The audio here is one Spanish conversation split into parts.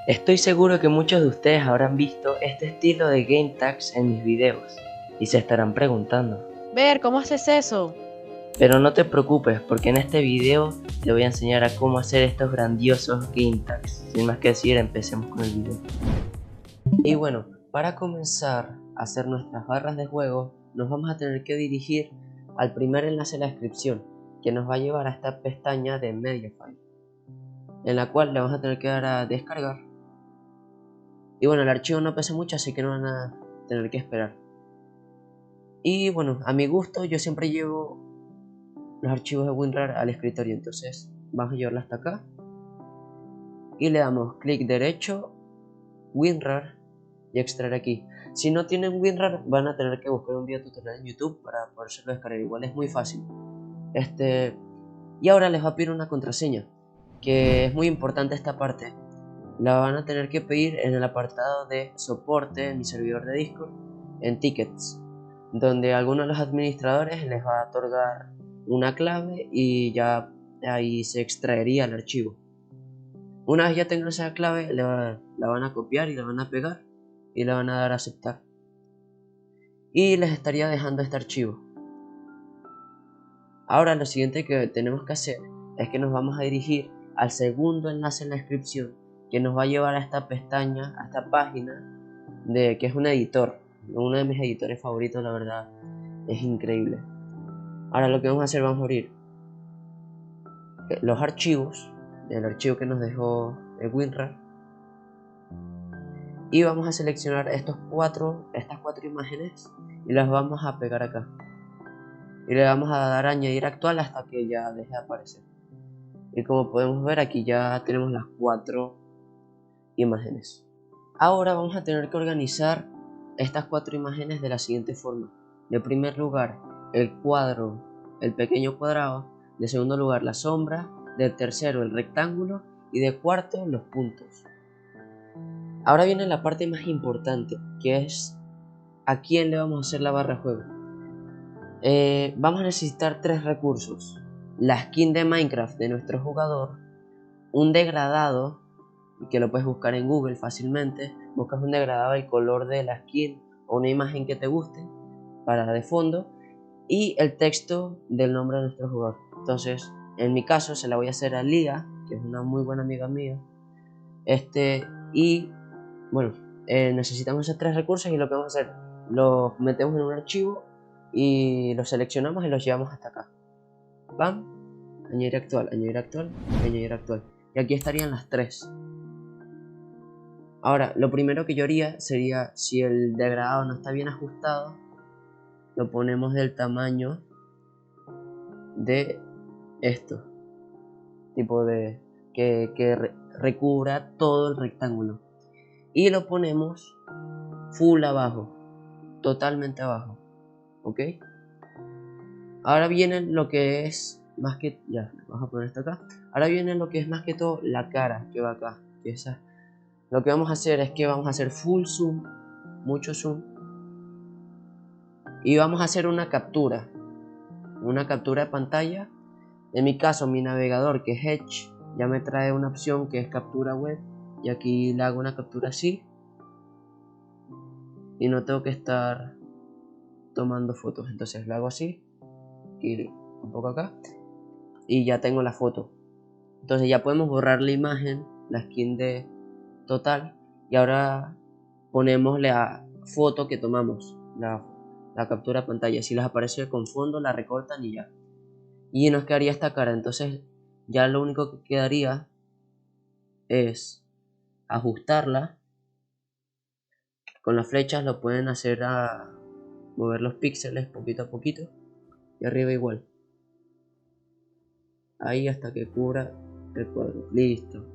Estoy seguro que muchos de ustedes habrán visto este estilo de game tags en mis videos y se estarán preguntando. Ver, ¿cómo haces eso? Pero no te preocupes porque en este video te voy a enseñar a cómo hacer estos grandiosos game tags. Sin más que decir, empecemos con el video. Y bueno, para comenzar a hacer nuestras barras de juego, nos vamos a tener que dirigir al primer enlace en la descripción, que nos va a llevar a esta pestaña de Mediafire, en la cual le vamos a tener que dar a descargar. Y bueno, el archivo no pesa mucho, así que no van a tener que esperar. Y bueno, a mi gusto yo siempre llevo los archivos de WinRAR al escritorio, entonces vamos a llevarlo hasta acá. Y le damos clic derecho, WinRAR y extraer aquí. Si no tienen WinRAR van a tener que buscar un video tutorial en YouTube para podérselo descargar, igual es muy fácil. Y ahora les va a pedir una contraseña, que es muy importante esta parte. La van a tener que pedir en el apartado de soporte en mi servidor de Discord, en tickets, donde alguno de los administradores les va a otorgar una clave y ya ahí se extraería el archivo. Una vez ya tengan esa clave, la van a copiar y la van a pegar y la van a dar a aceptar. Y les estaría dejando este archivo. Ahora lo siguiente que tenemos que hacer es que nos vamos a dirigir al segundo enlace en la descripción, que nos va a llevar a esta pestaña, a esta página de que es un editor, uno de mis editores favoritos, la verdad, es increíble. Ahora lo que vamos a hacer, vamos a abrir los archivos, el archivo que nos dejó el WinRAR, y vamos a seleccionar estas cuatro imágenes y las vamos a pegar acá. Y le vamos a dar a añadir actual hasta que ya deje de aparecer. Y como podemos ver, aquí ya tenemos las 4 imágenes. Ahora vamos a tener que organizar estas 4 imágenes de la siguiente forma. De primer lugar, el cuadro, el pequeño cuadrado. De segundo lugar, la sombra. De tercero, el rectángulo. Y de cuarto, los puntos. Ahora viene la parte más importante, que es a quién le vamos a hacer la barra de juego. Vamos a necesitar 3 recursos: la skin de Minecraft de nuestro jugador, un degradado, que lo puedes buscar en Google fácilmente, buscas un degradado del color de la skin o una imagen que te guste para de fondo, y el texto del nombre de nuestro jugador. Entonces, en mi caso se la voy a hacer a Lía, que es una muy buena amiga mía. Y bueno, necesitamos esos 3 recursos y lo que vamos a hacer, los metemos en un archivo y los seleccionamos y los llevamos hasta acá. Pam, añadir actual, añadir actual, añadir actual. Y aquí estarían las 3. Ahora, lo primero que yo haría sería, si el degradado no está bien ajustado, lo ponemos del tamaño de esto, tipo de que recubra todo el rectángulo. Y lo ponemos full abajo, totalmente abajo, ¿ok? Ahora viene lo que es más que... ya, vamos a poner esto acá. Ahora viene lo que es más que todo la cara que va acá, que esa. Lo que vamos a hacer es que vamos a hacer full zoom, mucho zoom, y vamos a hacer una captura de pantalla. En mi caso, mi navegador, que es Edge, ya me trae una opción que es captura web, y aquí le hago una captura así y no tengo que estar tomando fotos. Entonces lo hago así y un poco acá y ya tengo la foto. Entonces ya podemos borrar la imagen, la skin de total, y ahora ponemos la foto que tomamos, la captura de pantalla. Si les aparece con fondo, la recortan y ya. Y nos quedaría esta cara. Entonces ya lo único que quedaría es ajustarla. Con las flechas lo pueden hacer a mover los píxeles poquito a poquito. Y arriba igual. Ahí hasta que cubra el cuadro. Listo.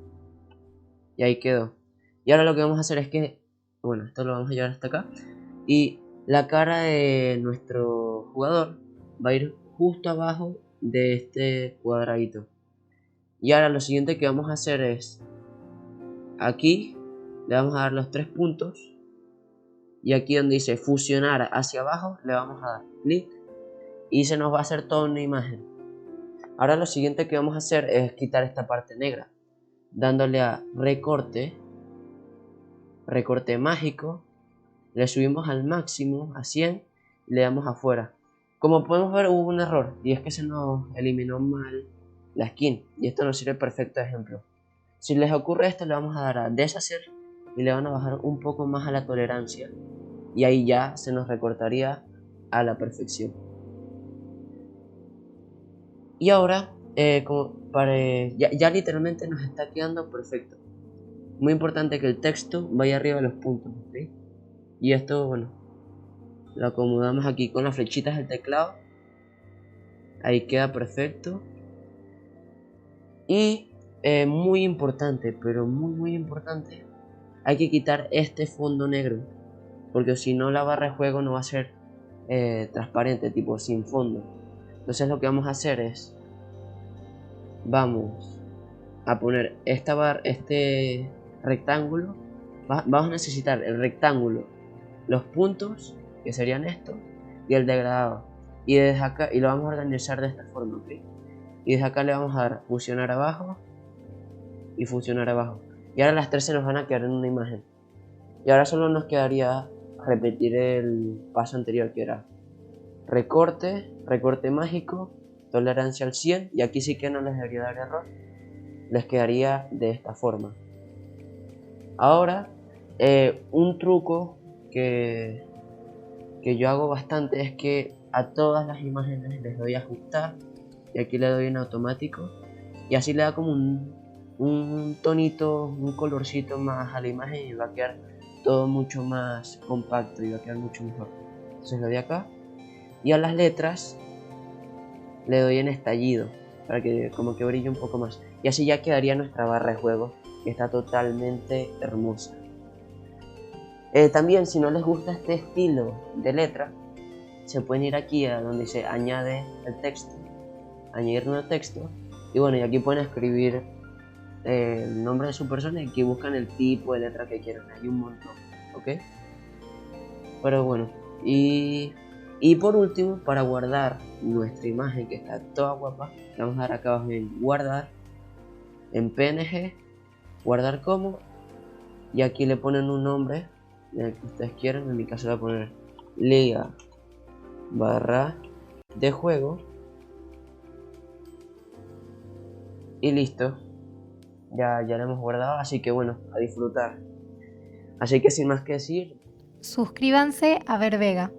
Y ahí quedó. Y ahora lo que vamos a hacer es que, bueno, esto lo vamos a llevar hasta acá. Y la cara de nuestro jugador va a ir justo abajo de este cuadradito. Y ahora lo siguiente que vamos a hacer es, aquí le vamos a dar los 3 puntos. Y aquí donde dice fusionar hacia abajo, le vamos a dar clic. Y se nos va a hacer toda una imagen. Ahora lo siguiente que vamos a hacer es quitar esta parte negra, dándole a recorte recorte mágico, le subimos al máximo, a 100, y le damos afuera. Como podemos ver, hubo un error, y es que se nos eliminó mal la skin, y esto nos sirve perfecto de ejemplo. Si les ocurre esto, le vamos a dar a deshacer, y le van a bajar un poco más a la tolerancia, y ahí ya se nos recortaría a la perfección. Y ahora, ya literalmente nos está quedando perfecto. Muy importante que el texto vaya arriba de los puntos, ¿ok? Y esto, bueno, lo acomodamos aquí con las flechitas del teclado. Ahí queda perfecto. Y muy importante, pero muy importante, hay que quitar este fondo negro, porque si no la barra de juego no va a ser transparente, tipo sin fondo. Entonces lo que vamos a hacer es, vamos a poner este rectángulo. Vamos a necesitar el rectángulo, los puntos, que serían estos, y el degradado. Y desde acá, y lo vamos a organizar de esta forma, ¿ok? Y desde acá le vamos a dar fusionar abajo y fusionar abajo. Y ahora las tres se nos van a quedar en una imagen. Y ahora solo nos quedaría repetir el paso anterior, que era recorte, recorte mágico, tolerancia al 100, y aquí sí que no les debería dar error. Les quedaría de esta forma. Ahora, un truco que yo hago bastante es que a todas las imágenes les doy a ajustar, y aquí le doy en automático, y así le da como un tonito, un colorcito más a la imagen, y va a quedar todo mucho más compacto y va a quedar mucho mejor. Entonces le doy acá, y a las letras le doy en estallido para que como que brille un poco más, y así ya quedaría nuestra barra de juego, que está totalmente hermosa. También, si no les gusta este estilo de letra, se pueden ir aquí a donde se añade el texto, añadir nuevo texto, y bueno, y aquí pueden escribir el nombre de su persona, y aquí buscan el tipo de letra que quieran. Hay un montón, ¿ok? Pero bueno, y por último, para guardar nuestra imagen, que está toda guapa, le vamos a dar acá abajo en guardar, en PNG, guardar como, y aquí le ponen un nombre el que ustedes quieran. En mi caso le voy a poner liga barra de juego, y listo, ya lo hemos guardado, así que bueno, a disfrutar. Así que sin más que decir, Suscríbanse a Ver Vega.